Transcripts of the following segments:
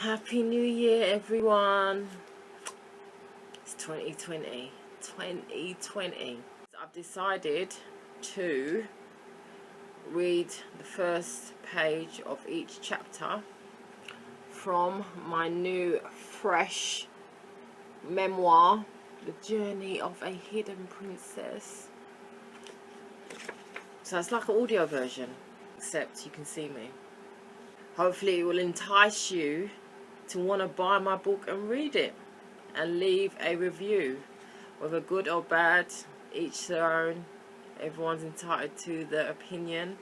Happy New Year, everyone. It's 2020. 2020. I've decided to read the first page of each chapter from my new, fresh memoir, The Journey of a Hidden Princess. So it's like an audio version, except you can see me. Hopefully it will entice you to want to buy my book and read it and leave a review, whether good or bad, each their own. Everyone's entitled to their opinion.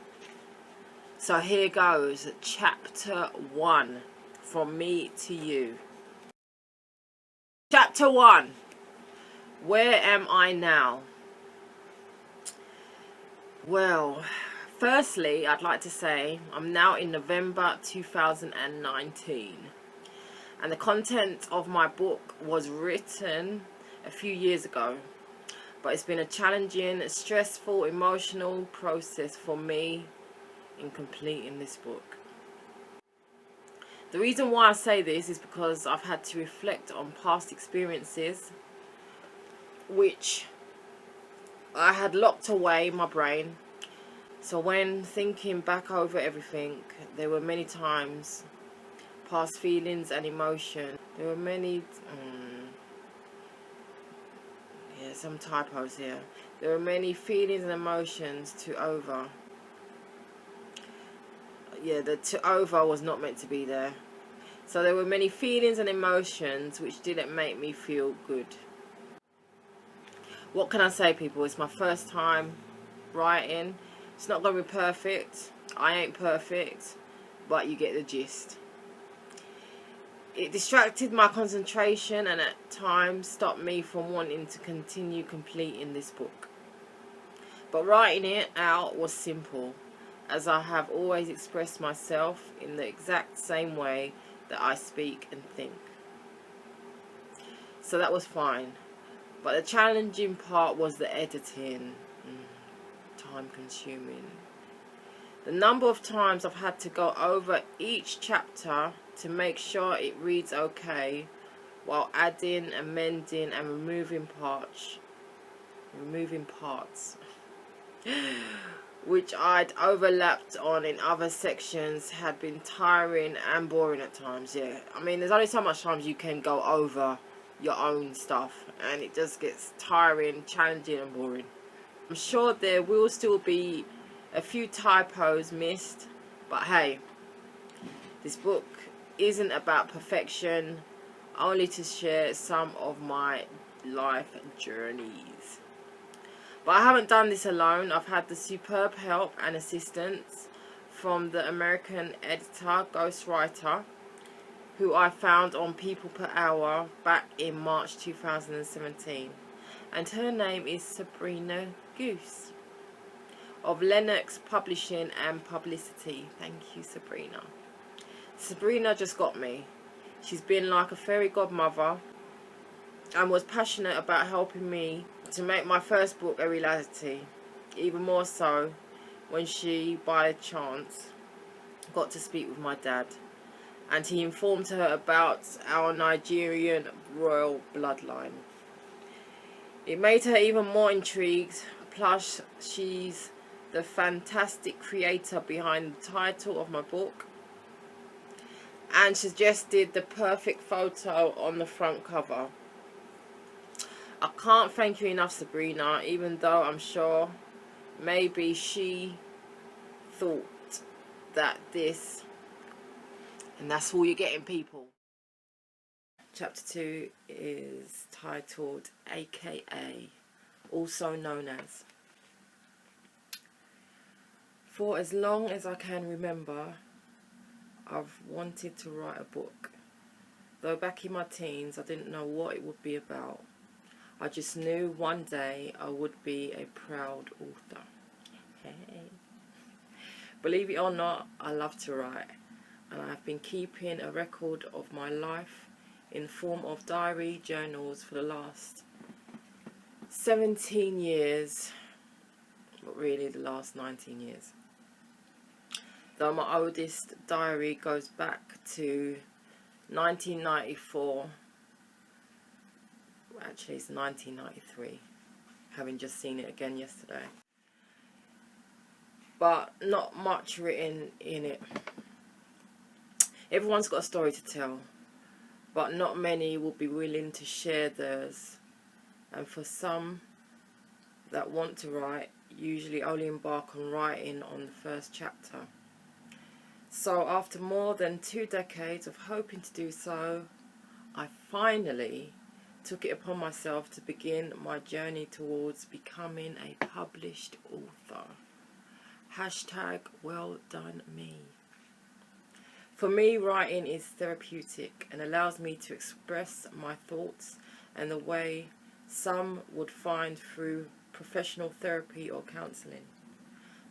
So here goes, chapter 1, from me to you. Chapter 1, where am I now? Well, firstly, I'd like to say I'm now in November 2019. And the content of my book was written a few years ago. But it's been a challenging, stressful, emotional process for me in completing this book. The reason why I say this is because I've had to reflect on past experiences which I had locked away in my brain. So when thinking back over everything, there were many times, past feelings and emotion. There were many, some typos here. There were many feelings and emotions to over. The to over was not meant to be there. So there were many feelings and emotions which didn't make me feel good. What can I say, people? It's my first time writing. It's not going to be perfect. I ain't perfect, but you get the gist. It distracted my concentration and at times stopped me from wanting to continue completing this book. But writing it out was simple, as I have always expressed myself in the exact same way that I speak and think. So that was fine. But the challenging part was the editing. Time consuming. The number of times I've had to go over each chapter to make sure it reads okay, while adding, amending and removing parts which I'd overlapped on in other sections had been tiring and boring at times. I mean, there's only so much times you can go over your own stuff and it just gets tiring, challenging and boring. I'm sure there will still be a few typos missed, but hey, this book isn't about perfection, only to share some of my life journeys. But I haven't done this alone. I've had the superb help and assistance from the American editor, ghostwriter, who I found on People Per Hour back in March 2017. And her name is Sabrina Goose of Lennox Publishing and Publicity. Thank you, Sabrina. Sabrina just got me. She's been like a fairy godmother and was passionate about helping me to make my first book a reality. Even more so when she, by chance, got to speak with my dad. And he informed her about our Nigerian royal bloodline. It made her even more intrigued. Plus, she's the fantastic creator behind the title of my book and suggested the perfect photo on the front cover. I can't thank you enough, Sabrina, even though I'm sure maybe she thought that this, and that's all you're getting, people. Chapter 2 is titled AKA, also known as. For as long as I can remember, I've wanted to write a book. Though back in my teens, I didn't know what it would be about. I just knew one day I would be a proud author. Hey. Believe it or not, I love to write. And I've been keeping a record of my life in the form of diary journals for the last 17 years. But really the last 19 years. Though my oldest diary goes back to 1994. Actually, it's 1993. Having just seen it again yesterday. But not much written in it. Everyone's got a story to tell, but not many will be willing to share theirs. And for some that want to write, usually only embark on writing on the first chapter. So after more than 2 decades of hoping to do so, I finally took it upon myself to begin my journey towards becoming a published author. Hashtag well done me. For me, writing is therapeutic and allows me to express my thoughts in the way some would find through professional therapy or counselling.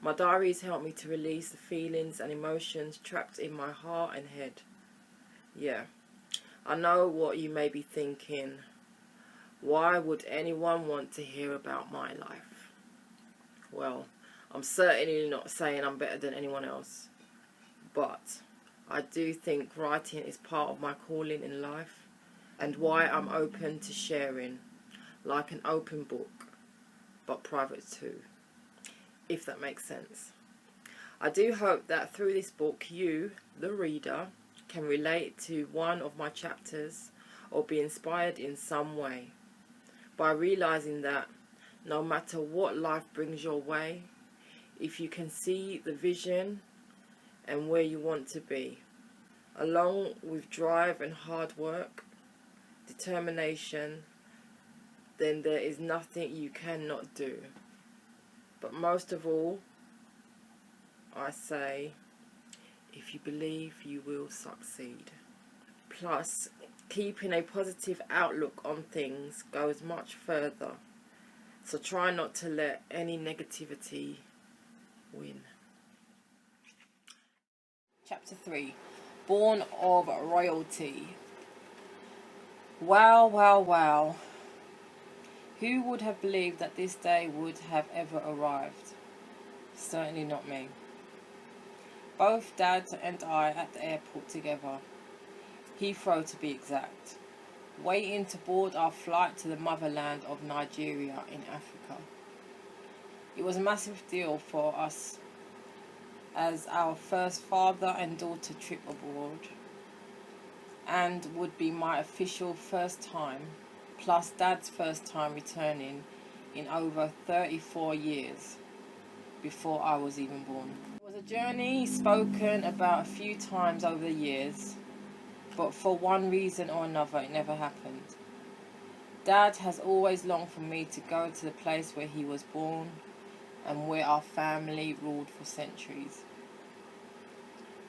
My diaries help me to release the feelings and emotions trapped in my heart and head. Yeah, I know what you may be thinking. Why would anyone want to hear about my life? Well, I'm certainly not saying I'm better than anyone else, but I do think writing is part of my calling in life and why I'm open to sharing, like an open book, but private too, if that makes sense. I do hope that through this book you, the reader, can relate to one of my chapters or be inspired in some way by realizing that no matter what life brings your way, if you can see the vision and where you want to be, along with drive and hard work, determination, then there is nothing you cannot do. But most of all, I say, if you believe, you will succeed. Plus, keeping a positive outlook on things goes much further. So try not to let any negativity win. Chapter 3. Born of Royalty. Wow, wow, wow. Who would have believed that this day would have ever arrived? Certainly not me. Both Dad and I at the airport together. Heathrow to be exact. Waiting to board our flight to the motherland of Nigeria in Africa. It was a massive deal for us as our first father and daughter trip abroad, and would be my official first time, plus Dad's first time returning in over 34 years before I was even born. It was a journey spoken about a few times over the years, but for one reason or another it never happened. Dad has always longed for me to go to the place where he was born and where our family ruled for centuries.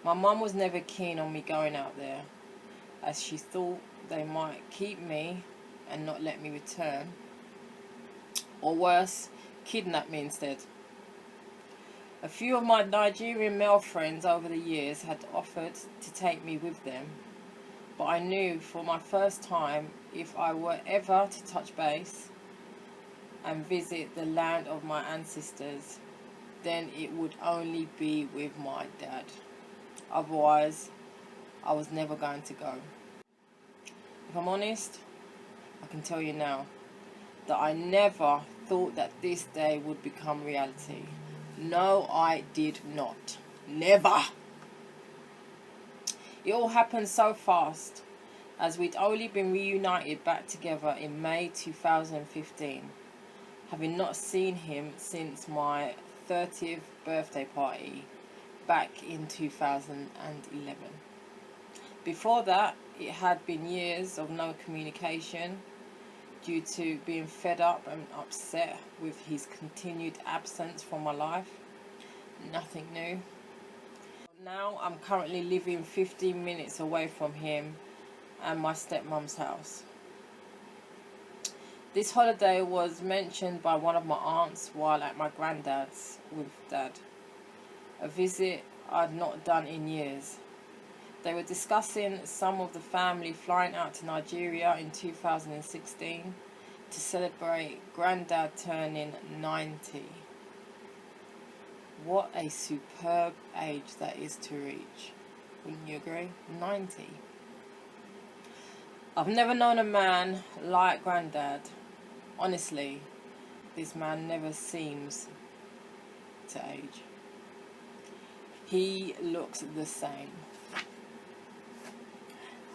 My mum was never keen on me going out there, as she thought they might keep me and not let me return, or worse, kidnap me instead. A few of my Nigerian male friends over the years had offered to take me with them, but I knew for my first time, if I were ever to touch base and visit the land of my ancestors, then it would only be with my dad. Otherwise, I was never going to go. If I'm honest, I can tell you now that I never thought that this day would become reality. No, I did not. Never. It all happened so fast, as we'd only been reunited back together in May 2015, having not seen him since my 30th birthday party back in 2011. Before that, it had been years of no communication due to being fed up and upset with his continued absence from my life. Nothing new. Now I'm currently living 15 minutes away from him and my stepmom's house. This holiday was mentioned by one of my aunts while at my granddad's with Dad, a visit I'd not done in years. They were discussing some of the family flying out to Nigeria in 2016 to celebrate Granddad turning 90. What a superb age that is to reach. Wouldn't you agree? 90. I've never known a man like Grandad. Honestly, this man never seems to age. He looks the same.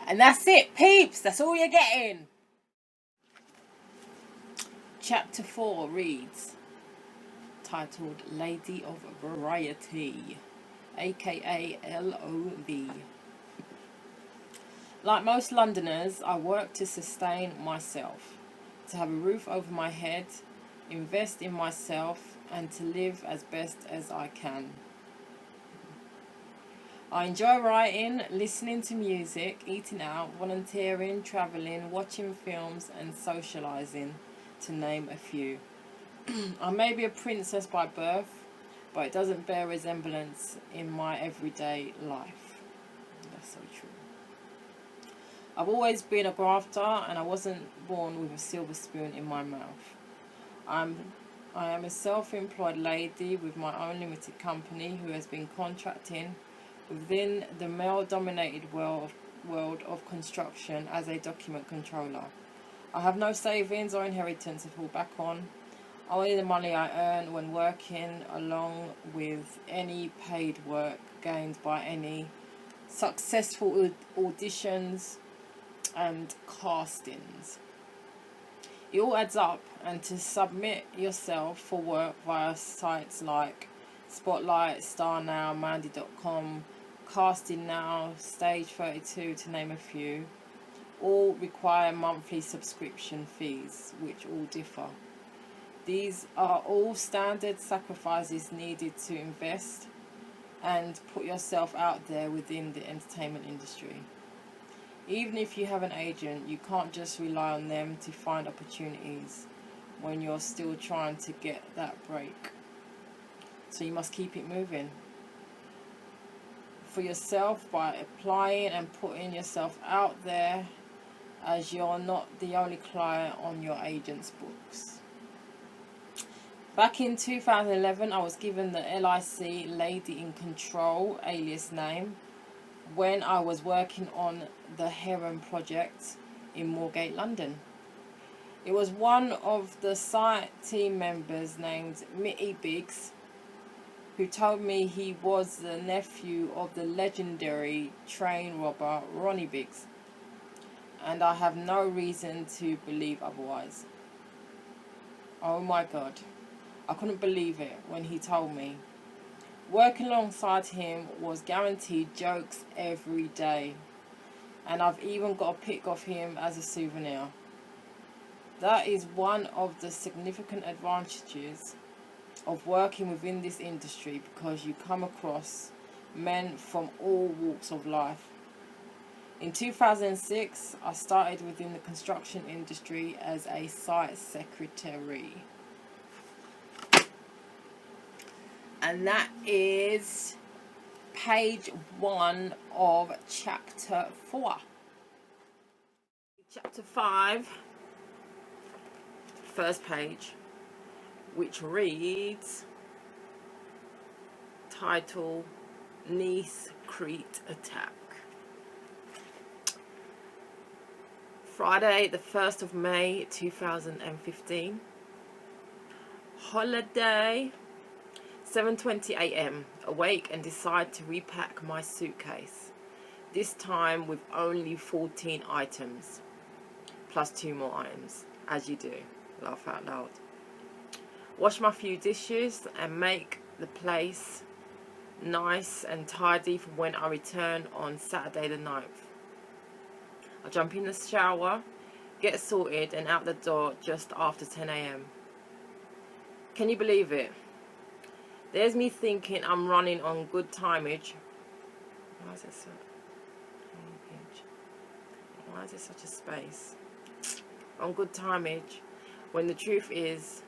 And that's it, peeps. That's all you're getting. Chapter 4 reads, titled Lady of Variety, aka LOV. Like most Londoners, I work to sustain myself, to have a roof over my head, invest in myself, and to live as best as I can. I enjoy writing, listening to music, eating out, volunteering, travelling, watching films, and socialising, to name a few. I may be a princess by birth, but it doesn't bear resemblance in my everyday life. That's so true. I've always been a grafter, and I wasn't born with a silver spoon in my mouth. I am a self-employed lady with my own limited company who has been contracting within the male-dominated world of construction as a document controller. I have no savings or inheritance to fall back on. Only the money I earn when working, along with any paid work gained by any successful auditions and castings. It all adds up, and to submit yourself for work via sites like Spotlight, StarNow, Mandy.com, Casting Now, Stage 32, to name a few, all require monthly subscription fees, which all differ. These are all standard sacrifices needed to invest and put yourself out there within the entertainment industry. Even if you have an agent, you can't just rely on them to find opportunities when you're still trying to get that break. So you must keep it moving for yourself by applying and putting yourself out there, as you're not the only client on your agent's books. Back in 2011, I was given the LIC Lady in Control alias name when I was working on the Heron project in Moorgate, London. It was one of the site team members named Mitty Biggs who told me he was the nephew of the legendary train robber Ronnie Biggs, and I have no reason to believe otherwise. Oh my God, I couldn't believe it when he told me. Working alongside him was guaranteed jokes every day, and I've even got a pic of him as a souvenir. That is one of the significant advantages of working within this industry, because you come across men from all walks of life. In 2006, I started within the construction industry as a site secretary. And that is page 1 of chapter 4. Chapter 5, first page, which reads, title, Nice Crete Attack. Friday the 1st of May 2015. Holiday. 7:20 a.m. Awake and decide to repack my suitcase. This time with only 14 items. Plus 2 more items. As you do. Laugh out loud. Wash my few dishes and make the place nice and tidy for when I return on Saturday the 9th. I jump in the shower, get sorted and out the door just after 10 a.m. Can you believe it? There's me thinking I'm running on good timeage. Why is it so? Why is it such a space? On good timeage, when the truth is,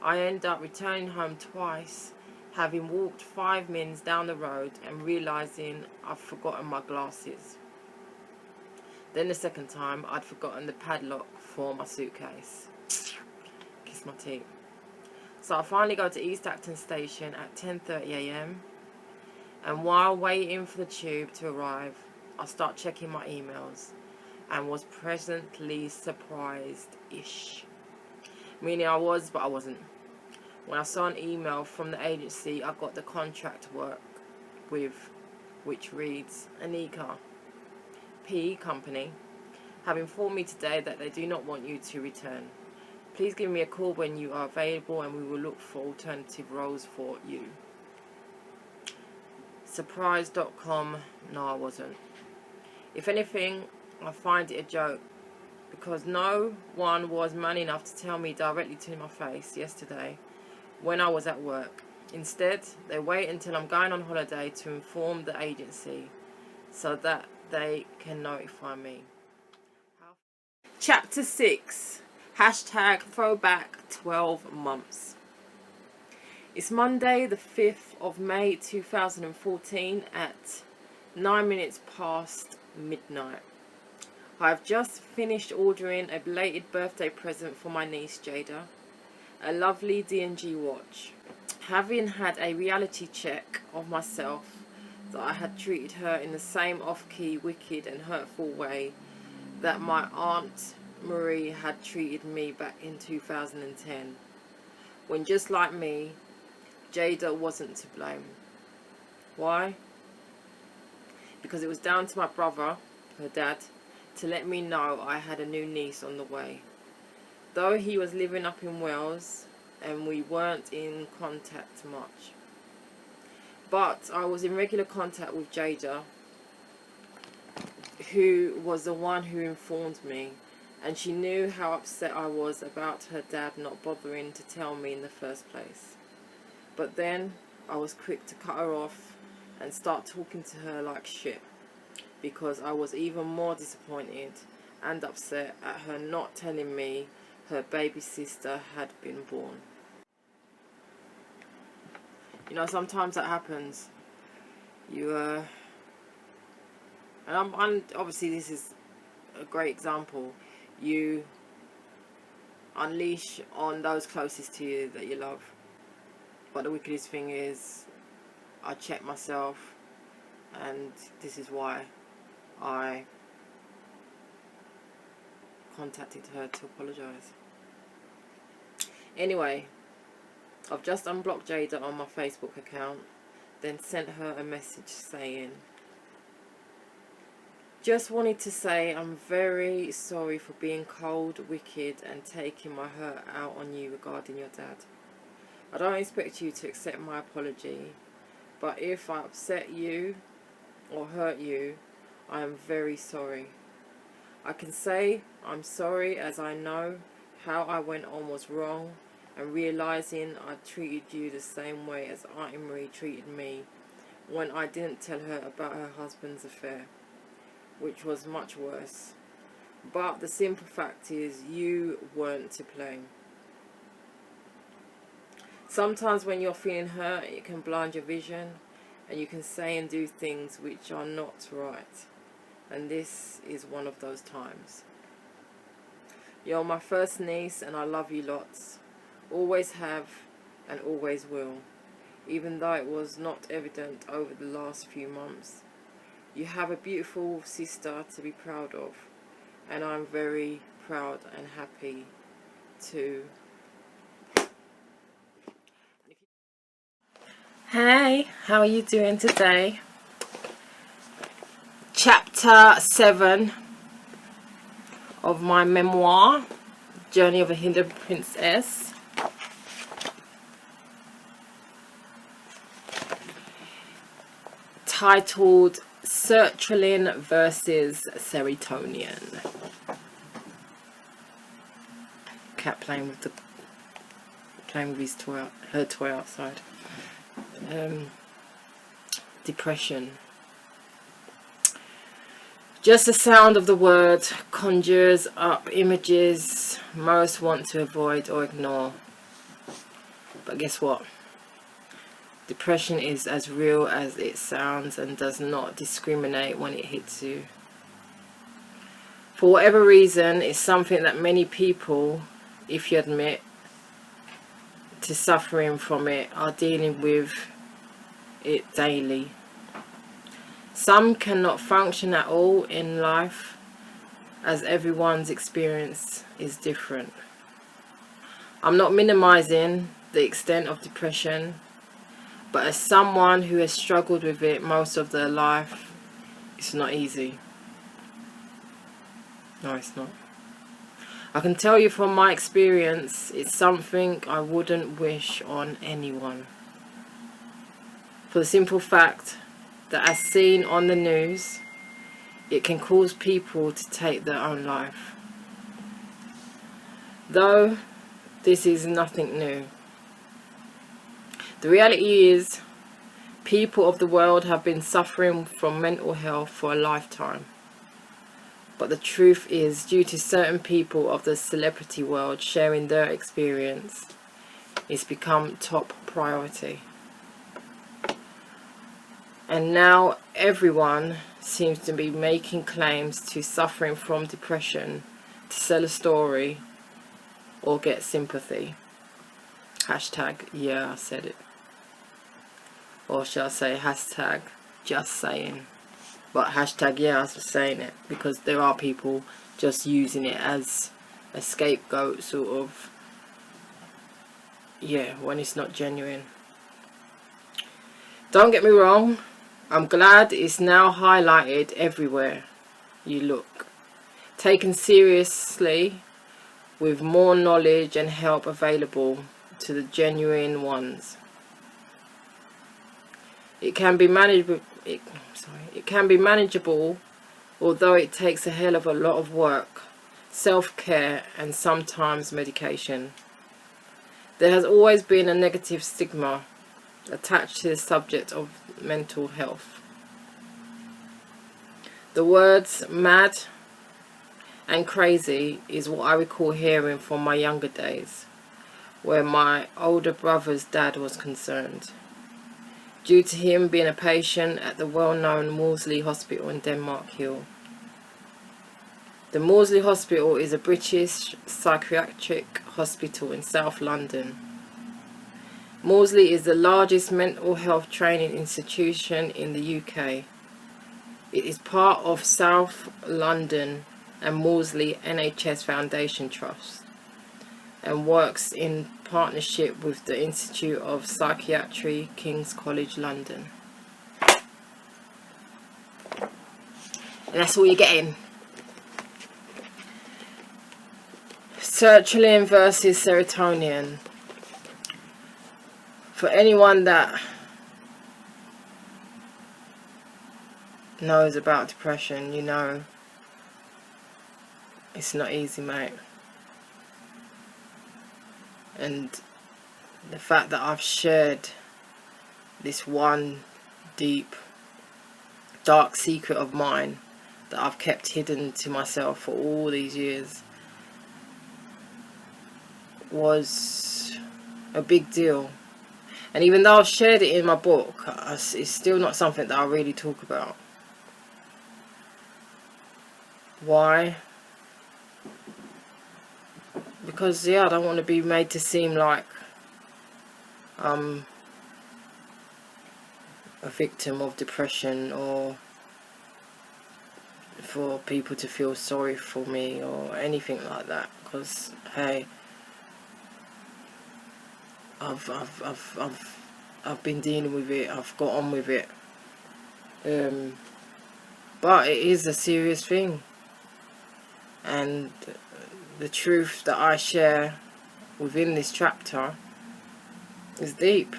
I end up returning home twice, having walked 5 minutes down the road and realizing I've forgotten my glasses. Then the second time, I'd forgotten the padlock for my suitcase. Kiss my teeth. So I finally go to East Acton Station at 10:30 a.m. and while waiting for the tube to arrive, I start checking my emails and was presently surprised-ish. Meaning I was, but I wasn't. When I saw an email from the agency I got the contract to work with, which reads, ANIKKA, PE company, have informed me today that they do not want you to return. Please give me a call when you are available and we will look for alternative roles for you. Surprise.com, no I wasn't. If anything, I find it a joke because no one was man enough to tell me directly to my face yesterday when I was at work. Instead, they wait until I'm going on holiday to inform the agency so that they can notify me. Chapter 6, hashtag throwback 12 months. It's Monday the 5th of May 2014 at 9 minutes past midnight. I've just finished ordering a belated birthday present for my niece Jada, a lovely D&G watch. Having had a reality check of myself that I had treated her in the same off-key, wicked and hurtful way that my Aunt Marie had treated me back in 2010, when just like me, Jada wasn't to blame. Why? Because it was down to my brother, her dad, to let me know I had a new niece on the way. Though he was living up in Wales and we weren't in contact much. But I was in regular contact with Jada, who was the one who informed me, and she knew how upset I was about her dad not bothering to tell me in the first place. But then I was quick to cut her off and start talking to her like shit, because I was even more disappointed and upset at her not telling me her baby sister had been born. You know, sometimes that happens. And obviously this is a great example. You unleash on those closest to you that you love. But the wickedest thing is, I checked myself, and this is why I contacted her to apologise. Anyway, I've just unblocked Jada on my Facebook account, then sent her a message saying, just wanted to say I'm very sorry for being cold, wicked and taking my hurt out on you regarding your dad. I don't expect you to accept my apology, but if I upset you or hurt you, I am very sorry. I can say I'm sorry as I know how I went on was wrong, and realising I treated you the same way as Auntie Marie treated me when I didn't tell her about her husband's affair, which was much worse. But the simple fact is, you weren't to blame. Sometimes when you're feeling hurt, it can blind your vision and you can say and do things which are not right. And this is one of those times. You're my first niece and I love you lots. Always have and always will. Even though it was not evident over the last few months. You have a beautiful sister to be proud of. And I'm very proud and happy to. Hey, how are you doing today? Chapter 7 of my memoir, Journey of a Hidden Princess. Titled Sertraline versus Serotonin. Cat playing with his toy, her toy outside. Depression. Just the sound of the word conjures up images most want to avoid or ignore. But guess what? Depression is as real as it sounds and does not discriminate when it hits you. For whatever reason, it's something that many people, if you admit to suffering from it, are dealing with it daily. Some cannot function at all in life as everyone's experience is different. I'm not minimizing the extent of depression, but as someone who has struggled with it most of their life, it's not easy. No, it's not. I can tell you from my experience, it's something I wouldn't wish on anyone. For the simple fact that, as seen on the news, it can cause people to take their own life. Though this is nothing new. The reality is, people of the world have been suffering from mental health for a lifetime. But the truth is, due to certain people of the celebrity world sharing their experience, it's become top priority. And now everyone seems to be making claims to suffering from depression to sell a story or get sympathy. Hashtag, yeah, I said it. Or shall I say hashtag, just saying. But hashtag, yeah, I was saying it, because there are people just using it as a scapegoat, sort of. Yeah, when it's not genuine. Don't get me wrong, I'm glad it's now highlighted everywhere you look. Taken seriously, with more knowledge and help available to the genuine ones. It can be manageable. It can be manageable, although it takes a hell of a lot of work, self-care, and sometimes medication. There has always been a negative stigma attached to the subject of mental health. The words mad and crazy is what I recall hearing from my younger days, where my older brother's dad was concerned, due to him being a patient at the well-known Maudsley Hospital in Denmark Hill. The Maudsley Hospital is a British psychiatric hospital in South London. Maudsley is the largest mental health training institution in the UK. It is part of South London and Maudsley NHS Foundation Trust, and works in partnership with the Institute of Psychiatry, King's College London. And that's all you're getting. Sertraline versus serotonin. For anyone that knows about depression, you know it's not easy, mate. And the fact that I've shared this one deep, dark secret of mine that I've kept hidden to myself for all these years was a big deal. And even though I've shared it in my book, it's still not something that I really talk about. Why? Because, yeah, I don't want to be made to seem like I'm a victim of depression, or for people to feel sorry for me or anything like that. Because, hey, I've been dealing with it. I've got on with it. But it is a serious thing, and the truth that I share within this chapter is deep.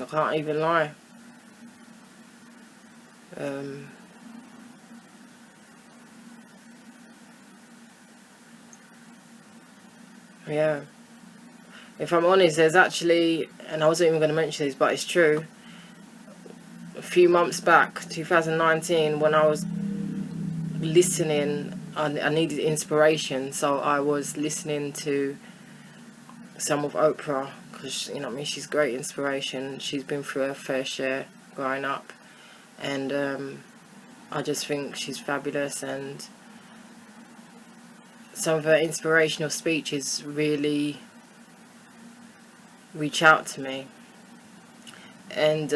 I can't even lie. Yeah. If I'm honest, there's actually, and I wasn't even going to mention this, but it's true, a few months back, 2019, when I was listening, I needed inspiration, so I was listening to some of Oprah, because, you know what I mean, she's great inspiration. She's been through her fair share growing up, and I just think she's fabulous, and some of her inspirational speeches really reach out to me. And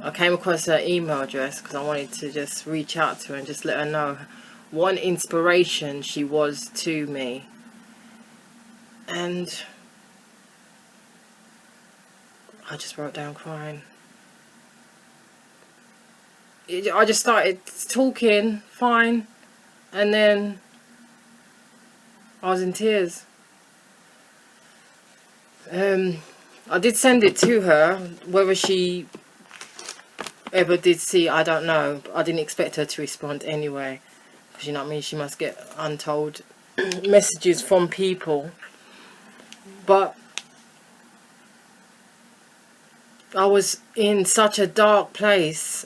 I came across her email address because I wanted to just reach out to her and just let her know what an inspiration she was to me. And I just broke down crying. I just started talking fine, and then I was in tears. I did send it to her. Whether she ever did see, I don't know. I didn't expect her to respond anyway, because you know what I mean, she must get untold messages from people. But I was in such a dark place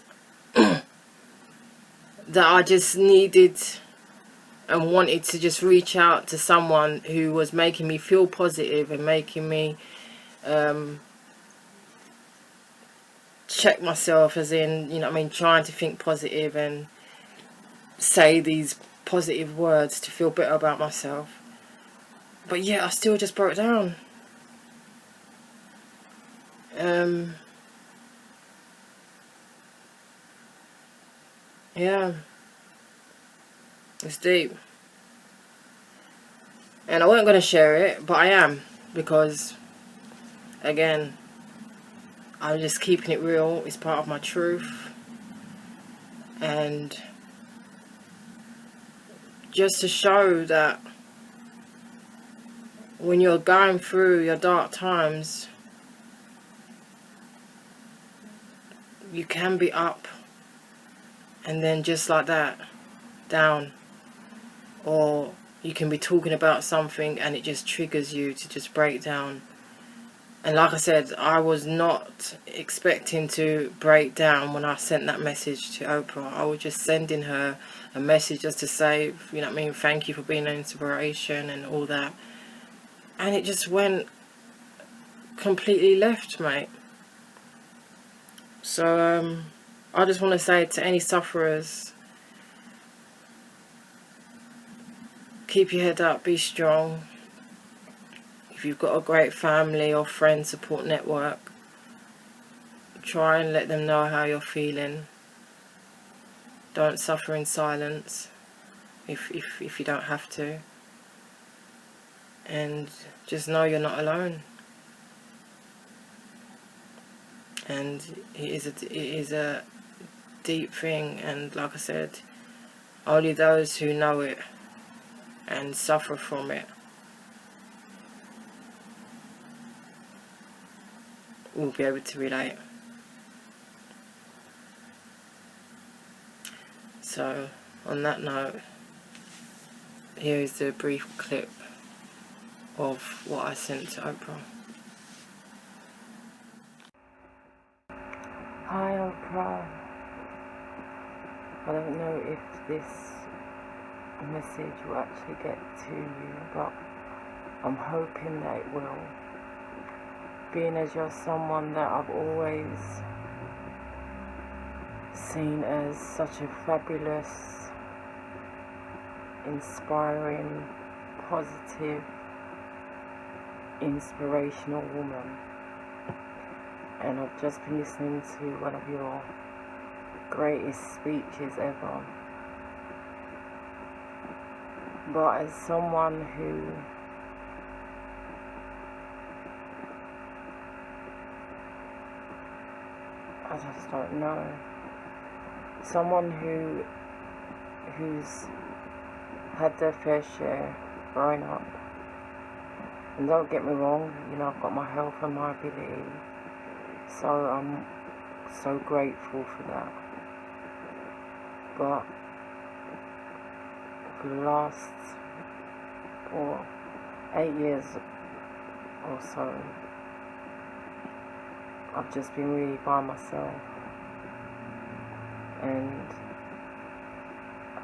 that I just needed and wanted to just reach out to someone who was making me feel positive and making me check myself, as in, you know what I mean, trying to think positive and say these positive words to feel better about myself. But yeah, I still just broke down. Yeah, it's deep. And I wasn't going to share it, but I am, because again, I'm just keeping it real. It's part of my truth. And just to show that when you're going through your dark times, you can be up and then just like that, down. Or you can be talking about something and it just triggers you to just break down. And like I said, I was not expecting to break down when I sent that message to Oprah. I was just sending her a message just to say, you know what I mean, thank you for being an inspiration and all that. And it just went completely left, mate. So I just want to say to any sufferers, keep your head up, be strong. If you've got a great family or friend support network, try and let them know how you're feeling. Don't suffer in silence if you don't have to. And just know you're not alone. And it is a deep thing, and like I said, only those who know it and suffer from it will be able to relate. So on that note, here is the brief clip of what I sent to Oprah. Hi Oprah, I don't know if this message will actually get to you, but I'm hoping that it will. Being as you're someone that I've always seen as such a fabulous, inspiring, positive, inspirational woman. And I've just been listening to one of your greatest speeches ever. But as someone who I just don't know, someone who's had their fair share growing up, and don't get me wrong, you know, I've got my health and my ability, so I'm so grateful for that. But for the last 8 years or so, I've just been really by myself, and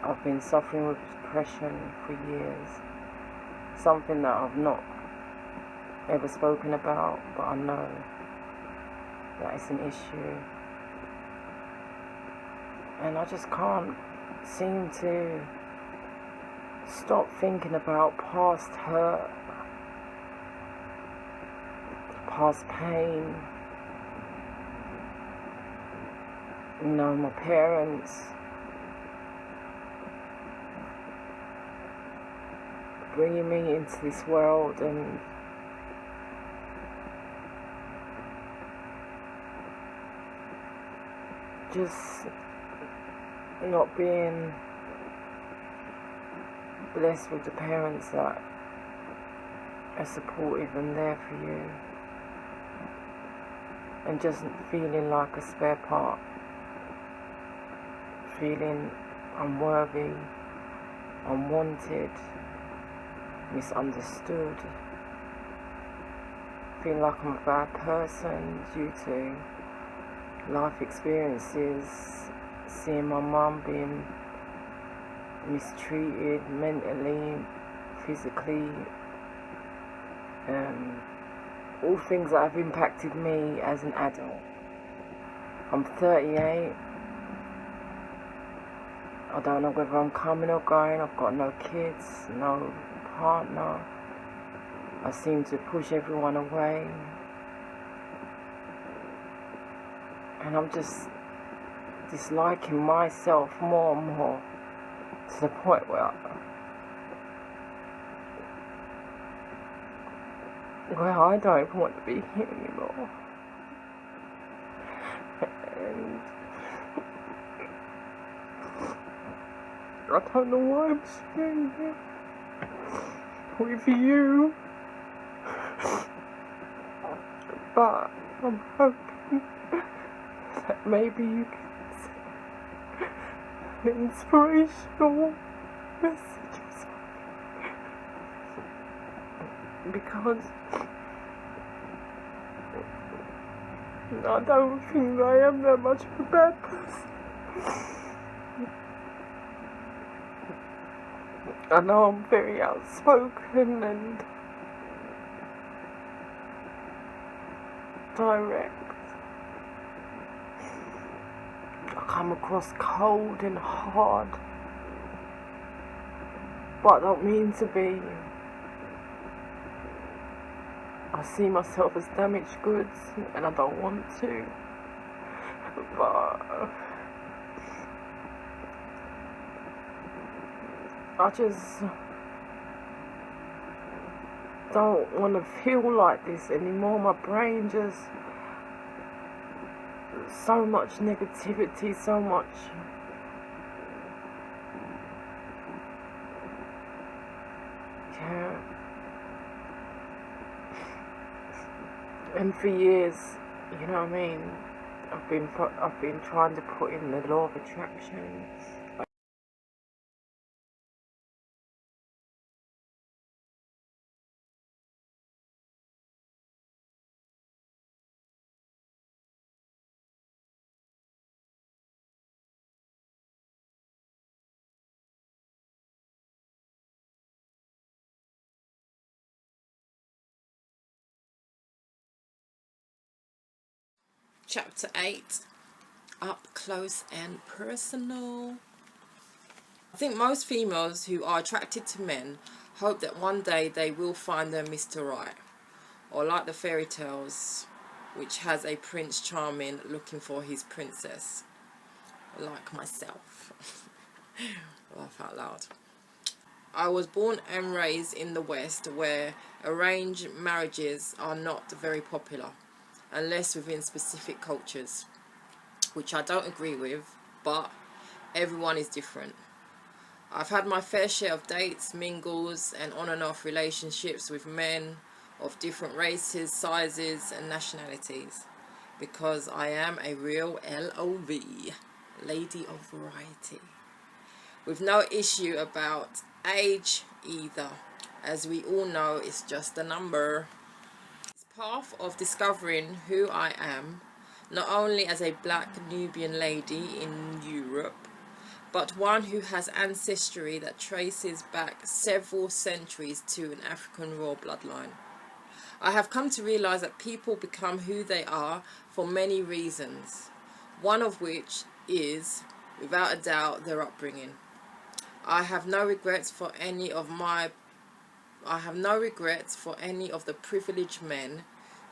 I've been suffering with depression for years, something that I've not ever spoken about, but I know that it's an issue, and I just can't seem to stop thinking about past hurt, past pain. You know, my parents bringing me into this world and just not being blessed with the parents that are supportive and there for you, and just feeling like a spare part, feeling unworthy, unwanted, misunderstood, feeling like I'm a bad person due to life experiences, seeing my mum being mistreated mentally, physically, all things that have impacted me as an adult. I'm 38. I don't know whether I'm coming or going. I've got no kids, no partner. I seem to push everyone away. And I'm just disliking myself more and more, to the point where I don't even want to be here anymore. And I don't know why I'm sharing it with you, but I'm hoping that maybe you can send an inspirational messages, because I don't think I am that much of a bad person. I know I'm very outspoken and direct. I come across cold and hard, but I don't mean to be. I see myself as damaged goods and I don't want to, but I just don't want to feel like this anymore. My brain just, so much negativity, so much and for years, you know what I mean, I've been trying to put in the law of attraction. Chapter 8, Up Close and Personal. I think most females who are attracted to men hope that one day they will find their Mr. Right, or like the fairy tales, which has a Prince Charming looking for his princess, like myself. Laugh out loud. I was born and raised in the West, where arranged marriages are not very popular, unless within specific cultures, which I don't agree with, but everyone is different. I've had my fair share of dates, mingles, and on and off relationships with men of different races, sizes, and nationalities, because I am a real LOV, lady of variety, with no issue about age either, as we all know it's just a number. It's path of discovering who I am, not only as a black Nubian lady in Europe, but one who has ancestry that traces back several centuries to an African royal bloodline. I have come to realize that people become who they are for many reasons, one of which is, without a doubt, their upbringing. I have no regrets for any of the privileged men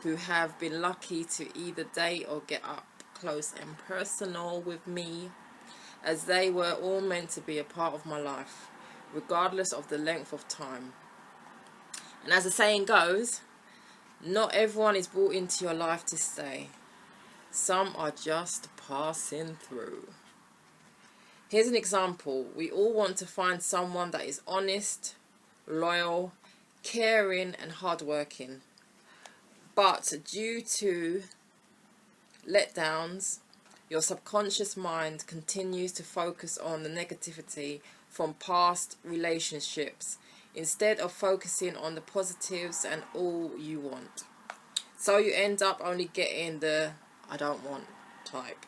who have been lucky to either date or get up close and personal with me, as they were all meant to be a part of my life, regardless of the length of time. And as the saying goes, not everyone is brought into your life to stay. Some are just passing through. Here's an example. We all want to find someone that is honest, loyal, caring and hardworking. But due to letdowns, your subconscious mind continues to focus on the negativity from past relationships instead of focusing on the positives and all you want. So you end up only getting the I don't want type.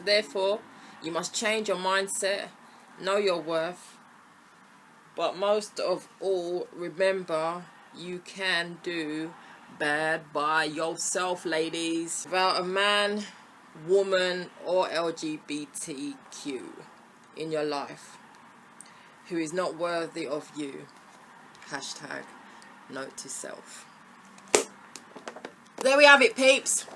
Therefore, you must change your mindset, know your worth, but most of all, remember you can do bad by yourself, ladies, without a man, woman or LGBTQ in your life who is not worthy of you. Hashtag note to self. There we have it, peeps.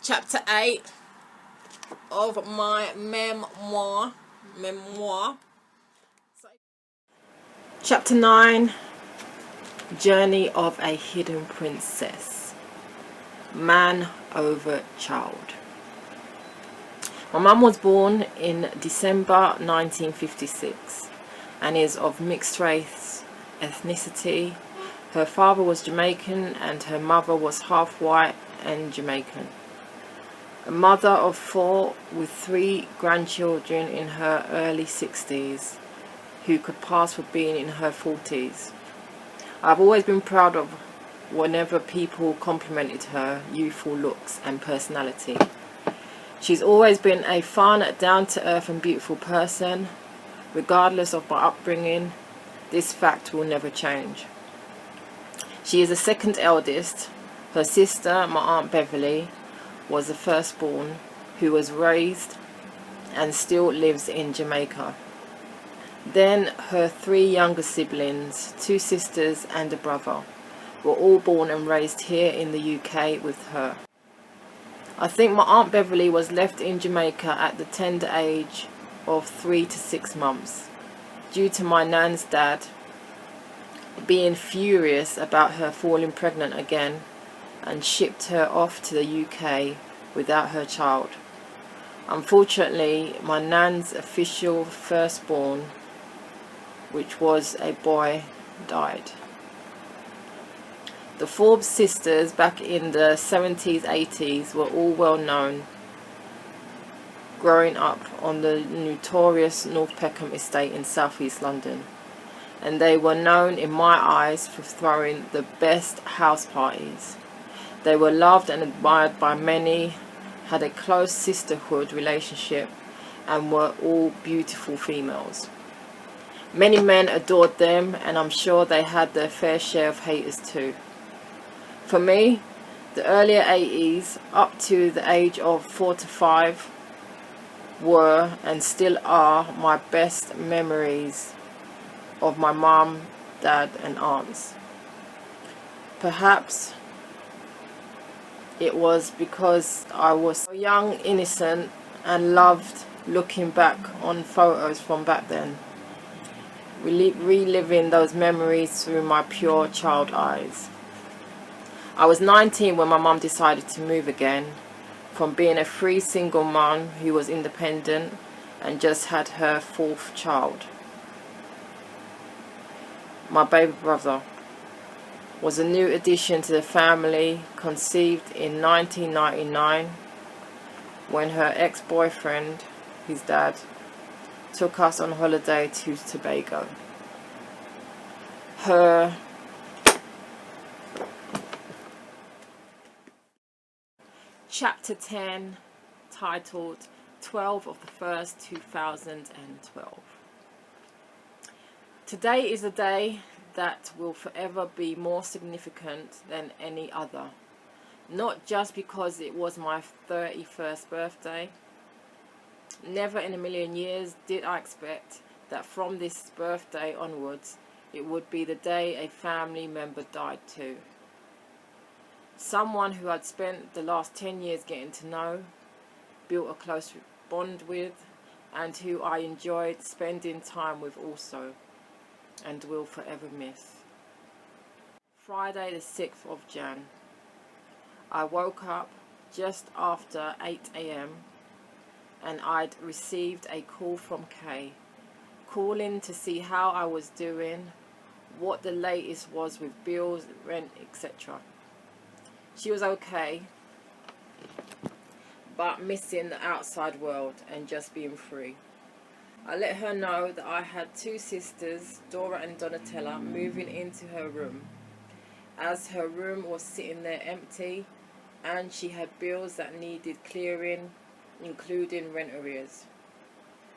Chapter 8 of my memoir. Chapter 9, Journey of a Hidden Princess. Man over child. My mum was born in December 1956 and is of mixed race ethnicity. Her father was Jamaican and her mother was half white and Jamaican. A mother of 4 with 3 grandchildren in her early 60s who could pass for being in her 40s. I've always been proud of whenever people complimented her youthful looks and personality. She's always been a fun, down-to-earth and beautiful person. Regardless of my upbringing, this fact will never change. She is the second eldest. Her sister, my Aunt Beverly, was the firstborn, who was raised and still lives in Jamaica. Then her 3 younger siblings, 2 sisters and a brother, were all born and raised here in the UK with her. I think my Aunt Beverly was left in Jamaica at the tender age of 3 to 6 months, due to my nan's dad being furious about her falling pregnant again and shipped her off to the UK without her child. Unfortunately, my nan's official firstborn, which was a boy, died. The Forbes sisters back in the 70s, 80s were all well known, growing up on the notorious North Peckham estate in southeast London, and they were known in my eyes for throwing the best house parties. They were loved and admired by many, had a close sisterhood relationship, and were all beautiful females. Many men adored them, and I'm sure they had their fair share of haters too. For me, the earlier 80s up to the age of 4 to 5 were and still are my best memories of my mum, dad and aunts. Perhaps it was because I was so young, innocent and loved looking back on photos from back then, reliving those memories through my pure child eyes. I was 19 when my mum decided to move again, from being a free single mum who was independent and just had her 4th child. My baby brother was a new addition to the family, conceived in 1999 when her ex-boyfriend, his dad, took us on holiday to Tobago. Her Chapter 10, titled 12 of the 1st, 2012. Today is a day that will forever be more significant than any other. Not just because it was my 31st birthday. Never in a million years did I expect that from this birthday onwards, it would be the day a family member died too. Someone who I'd spent the last 10 years getting to know, built a close bond with, and who I enjoyed spending time with also, and will forever miss. Friday the 6th of Jan. I woke up just after 8 AM and I'd received a call from Kay, calling to see how I was doing, what the latest was with bills, rent, etc. She was okay, but missing the outside world and just being free. I let her know that I had two sisters, Dora and Donatella, moving into her room, as her room was sitting there empty and she had bills that needed clearing, including rent arrears.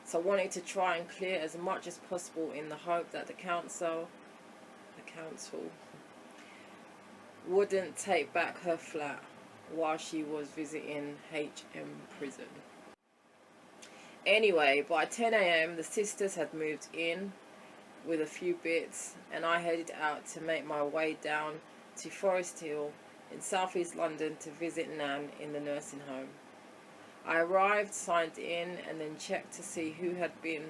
So I wanted to try and clear as much as possible in the hope that the council wouldn't take back her flat while she was visiting HM prison. Anyway, by 10 AM the sisters had moved in with a few bits and I headed out to make my way down to Forest Hill in southeast London to visit Nan in the nursing home. I arrived, signed in and then checked to see who had been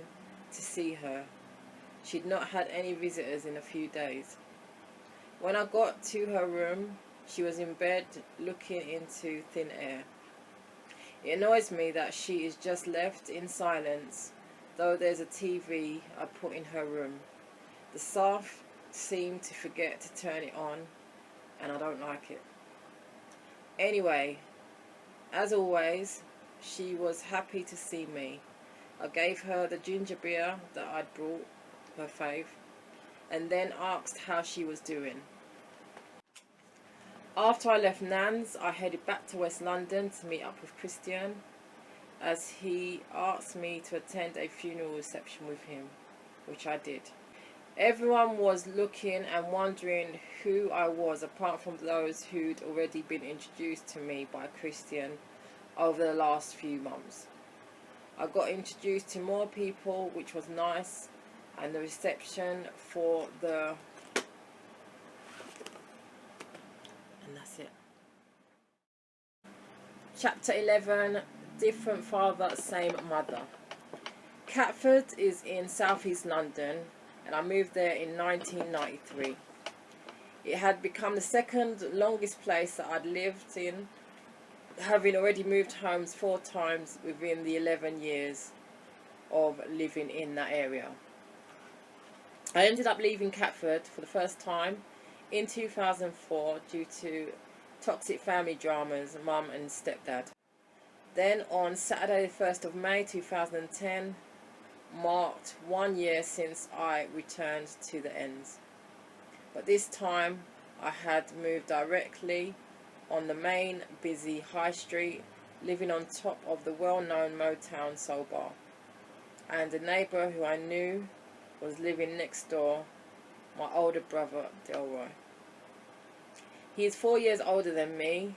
to see her. She'd not had any visitors in a few days. When I got to her room, she was in bed looking into thin air. It annoys me that she is just left in silence, though there's a TV I put in her room. The staff seem to forget to turn it on, and I don't like it. Anyway, as always, she was happy to see me. I gave her the ginger beer that I'd brought, her fave, and then asked how she was doing. After I left Nan's, I headed back to West London to meet up with Christian, as he asked me to attend a funeral reception with him, which I did. Everyone was looking and wondering who I was, apart from those who'd already been introduced to me by Christian over the last few months. I got introduced to more people, which was nice, and the reception for the... and that's it. Chapter 11, Different Father, Same Mother. Catford is in southeast London, and I moved there in 1993. It had become the second longest place that I'd lived in, having already moved homes 4 times within the 11 years of living in that area. I ended up leaving Catford for the first time in 2004 due to toxic family dramas, mum and stepdad. Then on Saturday the 1st of May 2010 marked 1 year since I returned to the ends. But this time I had moved directly on the main busy high street, living on top of the well-known Motown Soul Bar. And a neighbour who I knew was living next door, my older brother Delroy. He is 4 years older than me.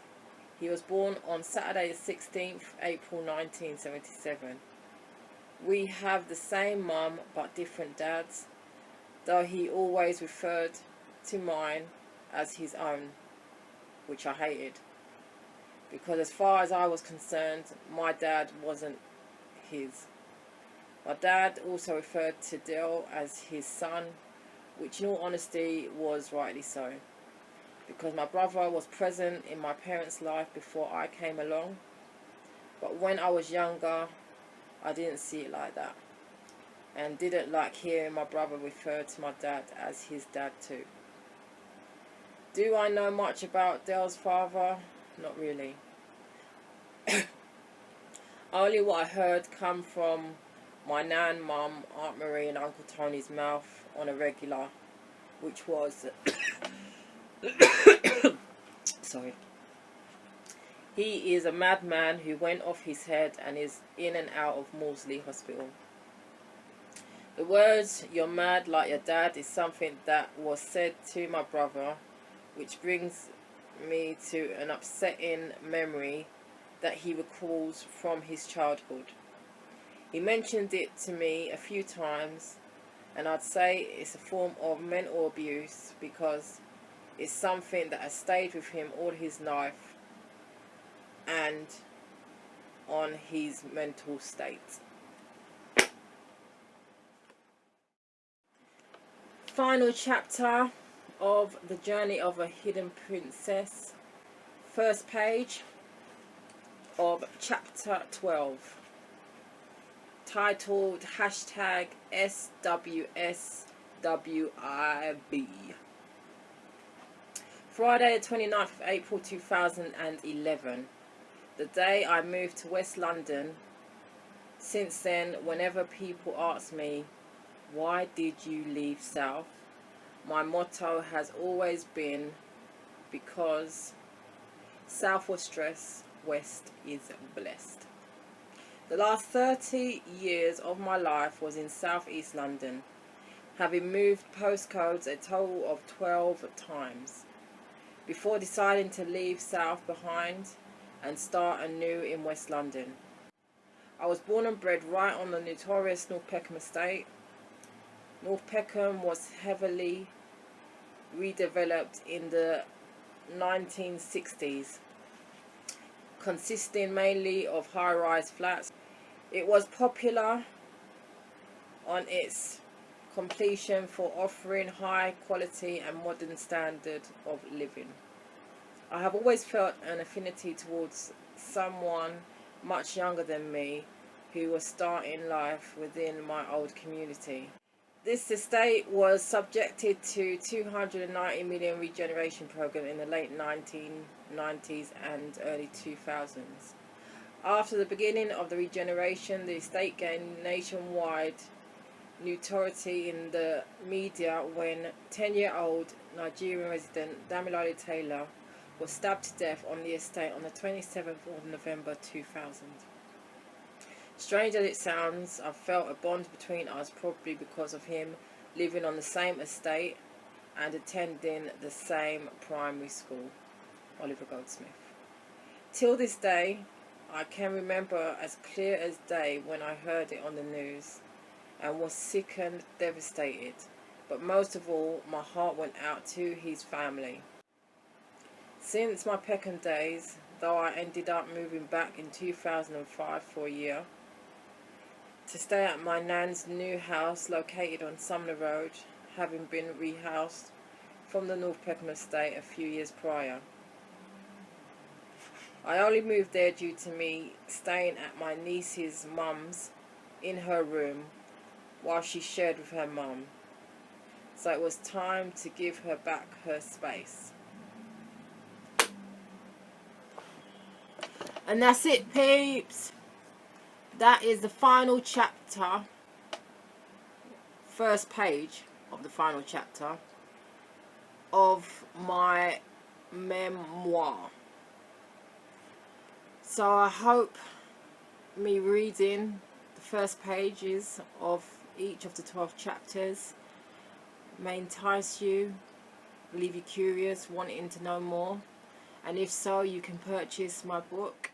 He was born on Saturday the 16th April 1977. We have the same mum but different dads, though he always referred to mine as his own, which I hated, because as far as I was concerned, my dad wasn't his. My dad also referred to Del as his son, which in all honesty was rightly so, because my brother was present in my parents' life before I came along, but when I was younger I didn't see it like that, and didn't like hearing my brother refer to my dad as his dad too. Do I know much about Del's father? Not really. Only what I heard come from my nan, mum, Aunt Marie and Uncle Tony's mouth on a regular, which was sorry. He is a madman who went off his head and is in and out of Maudsley Hospital. The words, "you're mad like your dad," is something that was said to my brother, which brings me to an upsetting memory that he recalls from his childhood. He mentioned it to me a few times, and I'd say it's a form of mental abuse because it's something that has stayed with him all his life and on his mental state. Final chapter of The Journey of a Hidden Princess. First page of chapter 12. Titled hashtag SWSWIB. Friday the 29th of April 2011. The day I moved to West London. Since then, whenever people ask me, why did you leave South? My motto has always been, because South was stressed, West is blessed. The last 30 years of my life was in South East London, having moved postcodes a total of 12 times, before deciding to leave South behind and start anew in West London. I was born and bred right on the notorious North Peckham estate. North Peckham was heavily redeveloped in the 1960s, consisting mainly of high-rise flats. It was popular on its completion for offering high quality and modern standard of living. I have always felt an affinity towards someone much younger than me who was starting life within my old community. This estate was subjected to 290 million regeneration program in the late 1990s and early 2000s. After the beginning of the regeneration, the estate gained nationwide notoriety in the media when 10-year-old Nigerian resident Damilare Taylor was stabbed to death on the estate on the 27th of November 2000. Strange as it sounds, I felt a bond between us, probably because of him living on the same estate and attending the same primary school. Oliver Goldsmith. Till this day, I can remember as clear as day when I heard it on the news and was sickened, devastated. But most of all, my heart went out to his family. Since my Peckham days, though I ended up moving back in 2005 for a year to stay at my nan's new house located on Sumner Road, having been rehoused from the North Peckham estate a few years prior. I only moved there due to me staying at my niece's mum's in her room while she shared with her mum. So it was time to give her back her space. And that's it, peeps. That is the final chapter, first page of the final chapter of my memoir. So I hope me reading the first pages of each of the 12 chapters may entice you, leave you curious, wanting to know more. And if so, you can purchase my book